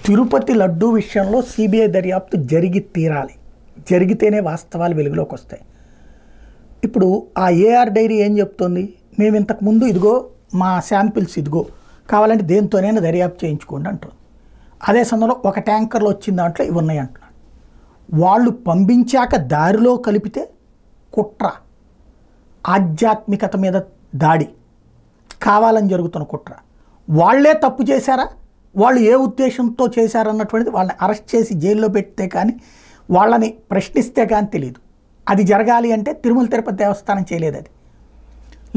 తిరుపతి లడ్డూ విషయంలో సిబిఐ దర్యాప్తు జరిగి తీరాలి. జరిగితేనే వాస్తవాలు వెలుగులోకి వస్తాయి. ఇప్పుడు ఆ ఏఆర్ డైరీ ఏం చెప్తోంది? మేము ఇంతకుముందు ఇదిగో మా శాంపిల్స్ ఇదిగో కావాలంటే దేంతోనైనా దర్యాప్తు చేయించుకోండి అంటుంది. అదే సమయంలో ఒక ట్యాంకర్లో వచ్చిన దాంట్లో ఇవి ఉన్నాయి అంటున్నాడు. వాళ్ళు పంపించాక దారిలో కలిపితే కుట్ర, ఆధ్యాత్మికత మీద దాడి, కావాలని జరుగుతున్న కుట్ర. వాళ్ళే తప్పు చేశారా, వాళ్ళు ఏ ఉద్దేశంతో చేశారన్నటువంటిది వాళ్ళని అరెస్ట్ చేసి జైల్లో పెడితే కానీ వాళ్ళని ప్రశ్నిస్తే కానీ తెలియదు. అది జరగాలి అంటే తిరుమల తిరుపతి దేవస్థానం చేయలేదు అది,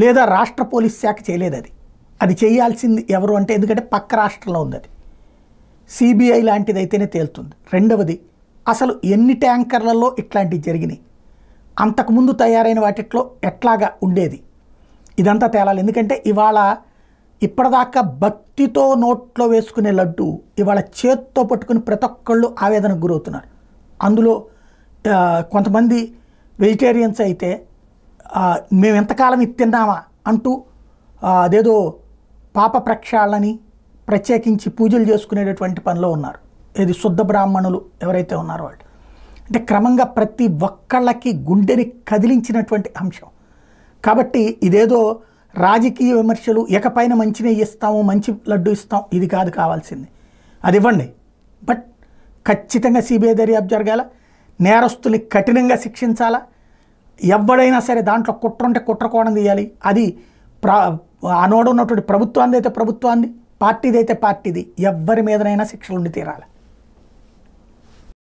లేదా రాష్ట్ర పోలీస్ శాఖ చేయలేదు అది. అది చేయాల్సింది ఎవరు అంటే, ఎందుకంటే పక్క రాష్ట్రంలో ఉంది అది. సిబిఐ లాంటిది అయితేనే తేలుతుంది. రెండవది, అసలు ఎన్ని ట్యాంకర్లలో ఇట్లాంటివి జరిగినాయి, అంతకుముందు తయారైన వాటిట్లో ఎట్లాగా ఉండేది, ఇదంతా తేలాలి. ఎందుకంటే ఇవాళ ఇప్పటిదాకా భక్తితో నోట్లో వేసుకునే లడ్డు ఇవాళ చేత్తో పట్టుకుని ప్రతి ఒక్కళ్ళు ఆవేదనకు గురవుతున్నారు. అందులో కొంతమంది వెజిటేరియన్స్ అయితే మేము ఎంతకాలం ఇది తిన్నామా అంటూ అదేదో పాప ప్రక్షాళనని ప్రత్యేకించి పూజలు చేసుకునేటటువంటి పనిలో ఉన్నారు. ఇది శుద్ధ బ్రాహ్మణులు ఎవరైతే ఉన్నారో వాళ్ళు. అంటే క్రమంగా ప్రతి ఒక్కళ్ళకి గుండెని కదిలించినటువంటి అంశం. కాబట్టి ఇదేదో రాజకీయ విమర్శలు, ఎకపైన మంచినే ఇస్తాము, మంచి లడ్డు ఇస్తాం, ఇది కాదు కావాల్సింది. అది ఇవ్వండి, బట్ ఖచ్చితంగా సిబిఐ దర్యాప్తు జరగాల. నేరస్తుల్ని కఠినంగా శిక్షించాలా. ఎవడైనా సరే దాంట్లో కుట్ర ఉంటే కుట్రకోణం తీయాలి. అది అనోడు ఉన్నటువంటి ప్రభుత్వాన్ని అయితే ప్రభుత్వాన్ని, పార్టీది అయితే పార్టీది, ఎవరి మీదనైనా శిక్షలు ఉండి తీరాలి.